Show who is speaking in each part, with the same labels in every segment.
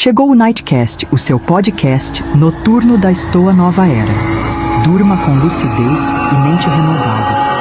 Speaker 1: Chegou o Nightcast, o seu podcast noturno da Estoa Nova Era. Durma com lucidez e mente renovada.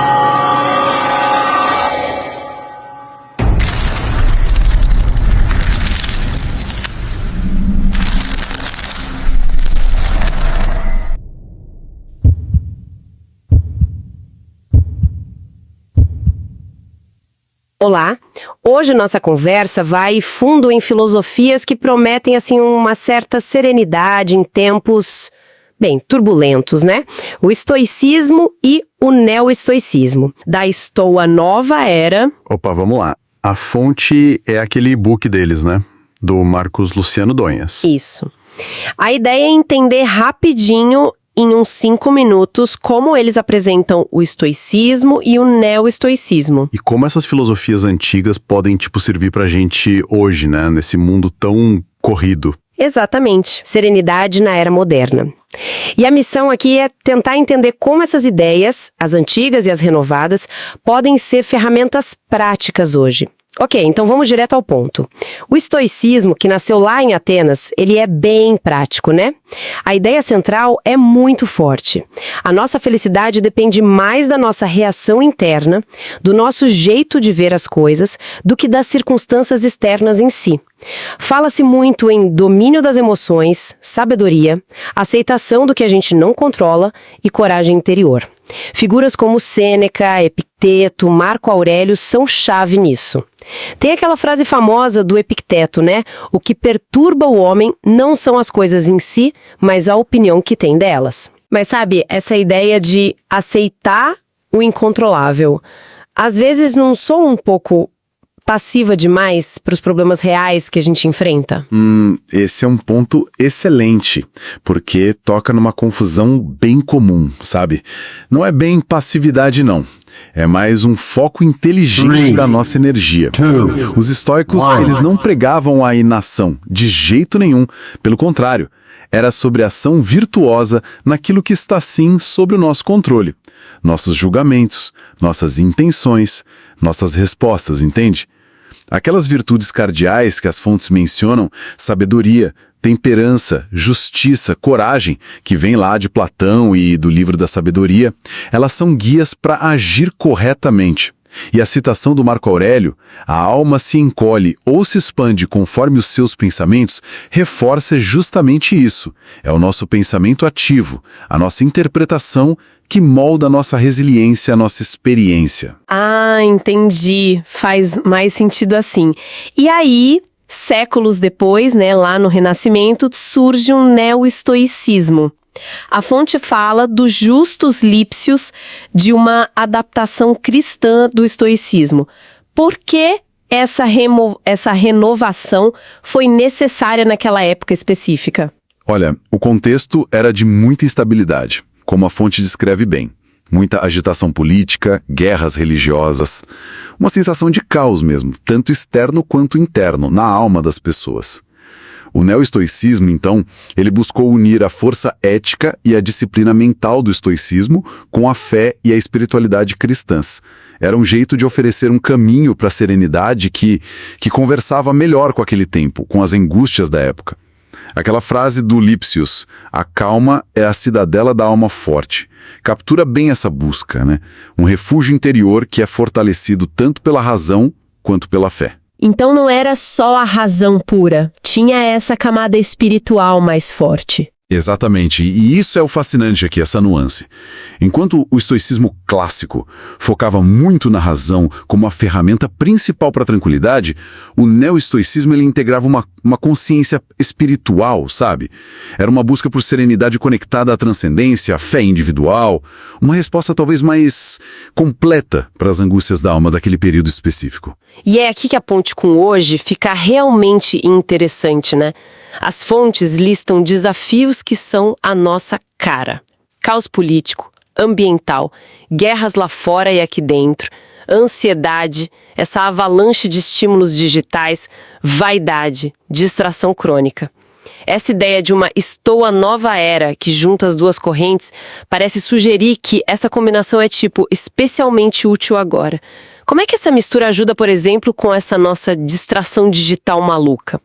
Speaker 2: Olá, hoje nossa conversa vai fundo em filosofias que prometem assim uma certa serenidade em tempos, turbulentos, né? O estoicismo e o neo-estoicismo, da Estoa Nova Era.
Speaker 3: Opa, vamos lá. A fonte é aquele e-book deles, né? Do Marcos Luciano Donhas.
Speaker 2: Isso. A ideia é entender rapidinho, em uns 5 minutos, como eles apresentam o estoicismo e o neo-estoicismo.
Speaker 3: E como essas filosofias antigas podem, servir pra gente hoje, né? Nesse mundo tão corrido.
Speaker 2: Exatamente. Serenidade na era moderna. E a missão aqui é tentar entender como essas ideias, as antigas e as renovadas, podem ser ferramentas práticas hoje. Ok, então vamos direto ao ponto. O estoicismo, que nasceu lá em Atenas, ele é bem prático, né? A ideia central é muito forte. A nossa felicidade depende mais da nossa reação interna, do nosso jeito de ver as coisas, do que das circunstâncias externas em si. Fala-se muito em domínio das emoções, sabedoria, aceitação do que a gente não controla e coragem interior. Figuras como Sêneca, Epicteto, Marco Aurélio são chave nisso. Tem aquela frase famosa do Epicteto, né? O que perturba o homem não são as coisas em si, mas a opinião que tem delas. Mas sabe, essa ideia de aceitar o incontrolável. Às vezes não sou um pouco passiva demais para os problemas reais que a gente enfrenta?
Speaker 3: Esse é um ponto excelente, porque toca numa confusão bem comum, sabe? Não é bem passividade, não. É mais um foco inteligente da nossa energia. Os estoicos, eles não pregavam a inação, de jeito nenhum. Pelo contrário, era sobre ação virtuosa naquilo que está, sim, sob o nosso controle. Nossos julgamentos, nossas intenções, nossas respostas, entende? Aquelas virtudes cardeais que as fontes mencionam, sabedoria, temperança, justiça, coragem, que vem lá de Platão e do livro da sabedoria, elas são guias para agir corretamente. E a citação do Marco Aurélio, a alma se encolhe ou se expande conforme os seus pensamentos, reforça justamente isso. É o nosso pensamento ativo, a nossa interpretação que molda a nossa resiliência, a nossa experiência.
Speaker 2: Ah, entendi. Faz mais sentido assim. E aí, séculos depois, né, lá no Renascimento, surge um neo-estoicismo. A fonte fala dos Justus Lipsius, de uma adaptação cristã do estoicismo. Por que essa renovação foi necessária naquela época específica?
Speaker 3: Olha, o contexto era de muita instabilidade, como a fonte descreve bem. Muita agitação política, guerras religiosas, uma sensação de caos mesmo, tanto externo quanto interno, na alma das pessoas. O neo-estoicismo, então, ele buscou unir a força ética e a disciplina mental do estoicismo com a fé e a espiritualidade cristãs. Era um jeito de oferecer um caminho para a serenidade que conversava melhor com aquele tempo, com as angústias da época. Aquela frase do Lipsius, a calma é a cidadela da alma forte, captura bem essa busca, né? Um refúgio interior que é fortalecido tanto pela razão quanto pela fé.
Speaker 2: Então não era só a razão pura, tinha essa camada espiritual mais forte.
Speaker 3: Exatamente, e isso é o fascinante aqui, essa nuance. Enquanto o estoicismo clássico focava muito na razão como a ferramenta principal para a tranquilidade, o neo-estoicismo ele integrava uma consciência espiritual, sabe? Era uma busca por serenidade conectada à transcendência, à fé individual, uma resposta talvez mais completa para as angústias da alma daquele período específico.
Speaker 2: E é aqui que a ponte com hoje fica realmente interessante, né? As fontes listam desafios que são a nossa cara. Caos político, ambiental, guerras lá fora e aqui dentro, ansiedade, essa avalanche de estímulos digitais, vaidade, distração crônica. Essa ideia de uma Estoa Nova Era que junta as duas correntes parece sugerir que essa combinação é especialmente útil agora. Como é que essa mistura ajuda, por exemplo, com essa nossa distração digital maluca?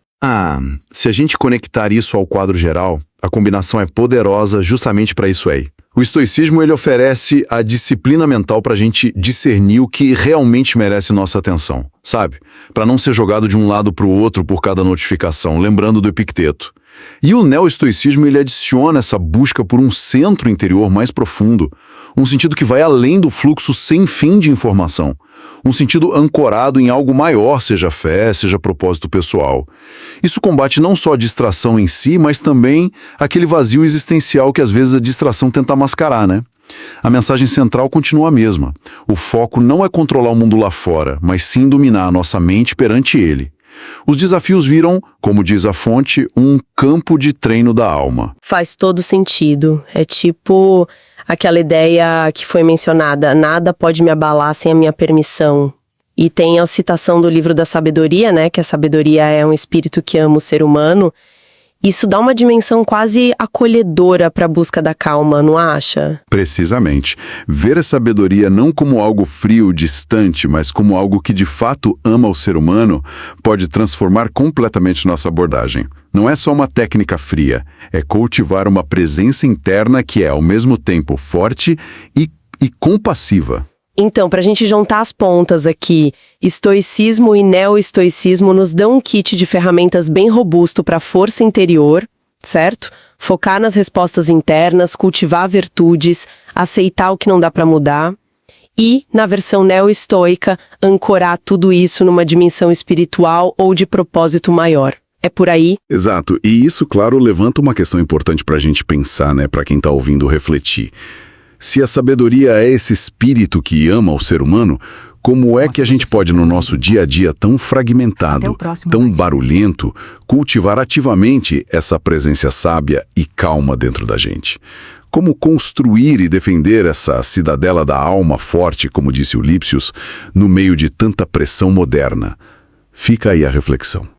Speaker 3: Se a gente conectar isso ao quadro geral, a combinação é poderosa justamente para isso aí. O estoicismo ele oferece a disciplina mental para a gente discernir o que realmente merece nossa atenção, sabe? Para não ser jogado de um lado para o outro por cada notificação, lembrando do Epicteto. E o neo-estoicismo ele adiciona essa busca por um centro interior mais profundo, um sentido que vai além do fluxo sem fim de informação, um sentido ancorado em algo maior, seja fé, seja propósito pessoal. Isso combate não só a distração em si, mas também aquele vazio existencial que às vezes a distração tenta mascarar, né? A mensagem central continua a mesma. O foco não é controlar o mundo lá fora, mas sim dominar a nossa mente perante ele. Os desafios viram, como diz a fonte, um campo de treino da alma.
Speaker 2: Faz todo sentido. É tipo aquela ideia que foi mencionada, nada pode me abalar sem a minha permissão. E tem a citação do livro da sabedoria, né, que a sabedoria é um espírito que ama o ser humano. Isso dá uma dimensão quase acolhedora para a busca da calma, não acha?
Speaker 3: Precisamente. Ver a sabedoria não como algo frio, distante, mas como algo que de fato ama o ser humano, pode transformar completamente nossa abordagem. Não é só uma técnica fria, é cultivar uma presença interna que é, ao mesmo tempo, forte e compassiva.
Speaker 2: Então, para a gente juntar as pontas aqui, estoicismo e neo-estoicismo nos dão um kit de ferramentas bem robusto para a força interior, certo? Focar nas respostas internas, cultivar virtudes, aceitar o que não dá para mudar. E, na versão neo-estoica, ancorar tudo isso numa dimensão espiritual ou de propósito maior. É por aí?
Speaker 3: Exato. E isso, claro, levanta uma questão importante para a gente pensar, né? Para quem está ouvindo refletir. Se a sabedoria é esse espírito que ama o ser humano, como é que a gente pode, no nosso dia a dia tão fragmentado, tão barulhento, cultivar ativamente essa presença sábia e calma dentro da gente? Como construir e defender essa cidadela da alma forte, como disse o Lipsius, no meio de tanta pressão moderna? Fica aí a reflexão.